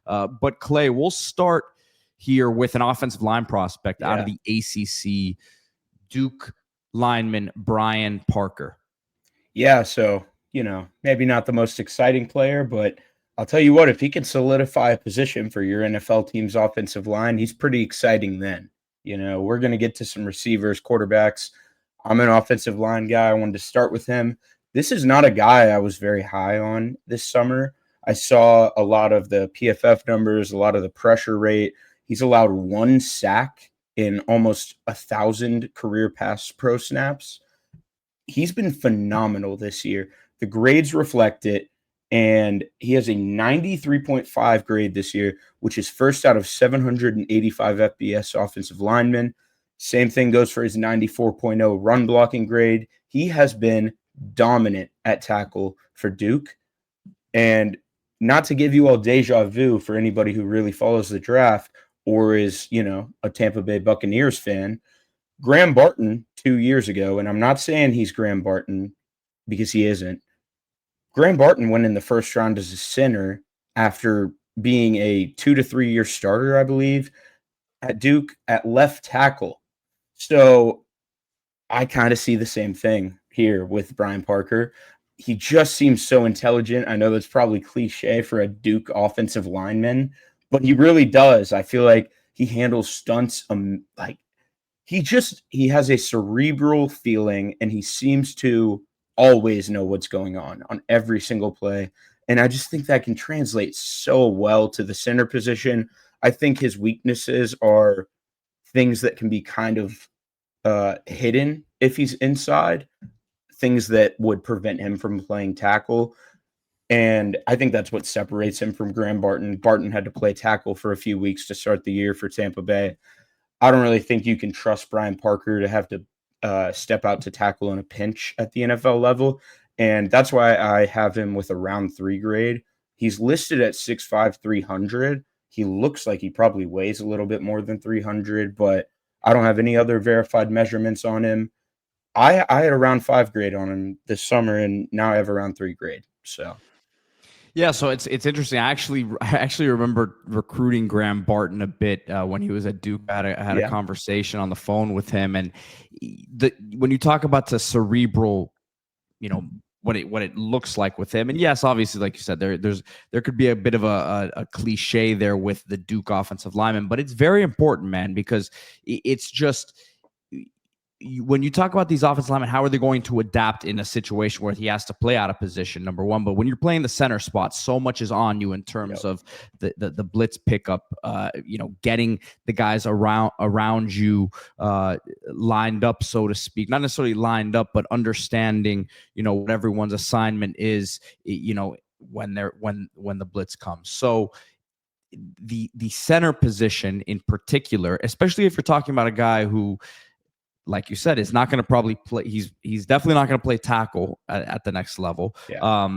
But Clay, we'll start here with an offensive line prospect out of the ACC, Duke lineman Brian Parker. Yeah, so, maybe not the most exciting player, but I'll tell you what, if he can solidify a position for your NFL team's offensive line, he's pretty exciting then. We're going to get to some receivers, quarterbacks. I'm an offensive line guy. I wanted to start with him. This is not a guy I was very high on this summer. I saw a lot of the PFF numbers, a lot of the pressure rate. He's allowed 1 sack in almost 1,000 career pass pro snaps. He's been phenomenal this year. The grades reflect it, and he has a 93.5 grade this year, which is first out of 785 FBS offensive linemen. Same thing goes for his 94.0 run blocking grade. He has been dominant at tackle for Duke. And not to give you all deja vu for anybody who really follows the draft or is, a Tampa Bay Buccaneers fan, Graham Barton 2 years ago, and I'm not saying he's Graham Barton because he isn't. Graham Barton went in the first round as a center after being a 2 to 3 year starter, I believe, at Duke at left tackle. So I kind of see the same thing here with Brian Parker. He just seems so intelligent. I know that's probably cliche for a Duke offensive lineman, but he really does. I feel like he handles stunts he has a cerebral feeling, and he seems to always know what's going on every single play. And I just think that can translate so well to the center position. I think his weaknesses are things that can be kind of hidden if he's inside, things that would prevent him from playing tackle. And I think that's what separates him from Graham Barton. Barton had to play tackle for a few weeks to start the year for Tampa Bay. I don't really think you can trust Brian Parker to have to step out to tackle in a pinch at the NFL level. And that's why I have him with a round 3 grade. He's listed at 6'5", 300. He looks like he probably weighs a little bit more than 300, but I don't have any other verified measurements on him. I had a round 5 grade on him this summer, and now I have a round 3 grade. So. Yeah, so it's interesting. I actually remember recruiting Graham Barton a bit when he was at Duke. I had a conversation on the phone with him, and when you talk about the cerebral, what it looks like with him, and yes, obviously, like you said, there could be a bit of a cliche there with the Duke offensive lineman, but it's very important, man, because it's just. When you talk about these offensive linemen, how are they going to adapt in a situation where he has to play out of position, number one? But when you're playing the center spot, so much is on you in terms of the blitz pickup, getting the guys around you lined up, so to speak. Not necessarily lined up, but understanding, what everyone's assignment is, when the blitz comes. So the center position in particular, especially if you're talking about a guy who, like you said, is not going to probably play. He's definitely not going to play tackle at the next level. Yeah.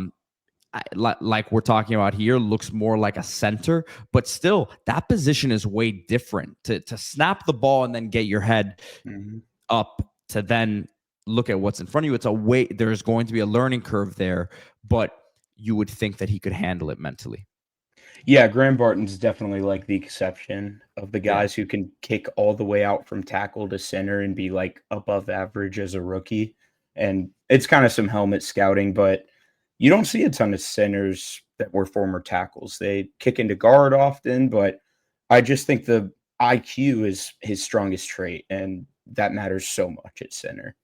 Like we're talking about here, looks more like a center, but still that position is way different. To snap the ball and then get your head up to then look at what's in front of you. There's going to be a learning curve there, but you would think that he could handle it mentally. Yeah, Graham Barton's definitely like the exception of the guys who can kick all the way out from tackle to center and be like above average as a rookie. And it's kind of some helmet scouting, but you don't see a ton of centers that were former tackles. They kick into guard often, but I just think the IQ is his strongest trait, and that matters so much at center.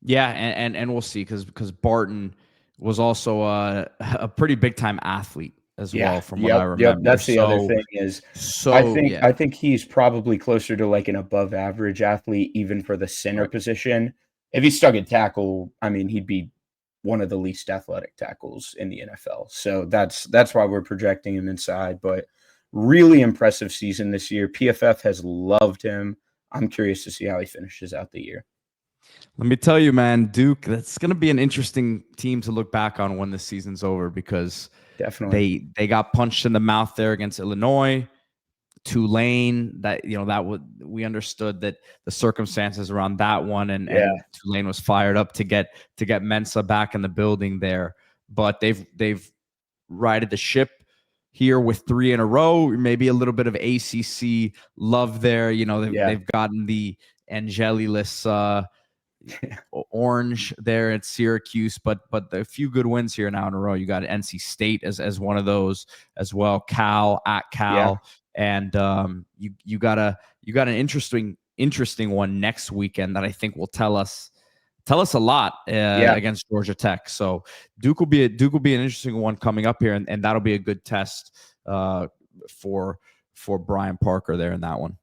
Yeah, and we'll see because Barton was also a pretty big time athlete as well, from what I remember. That's the other thing is, I think he's probably closer to like an above average athlete, even for the center position. If he stuck at tackle, I mean, he'd be one of the least athletic tackles in the NFL. So that's why we're projecting him inside. But really impressive season this year. PFF has loved him. I'm curious to see how he finishes out the year. Let me tell you, man, Duke, that's going to be an interesting team to look back on when this season's over, because definitely they got punched in the mouth there against Illinois, Tulane. We understood that the circumstances around that one, and Tulane was fired up to get Mensah back in the building there. But they've righted the ship here with 3 in a row. Maybe a little bit of ACC love there. You know, they've gotten the Angelilus orange there at Syracuse, but a few good wins here now in a row. You got NC State as one of those as well. Cal at Cal, and you got an interesting one next weekend that I think will tell us a lot against Georgia Tech. So Duke will be an interesting one coming up here, and that'll be a good test for Brian Parker there in that one.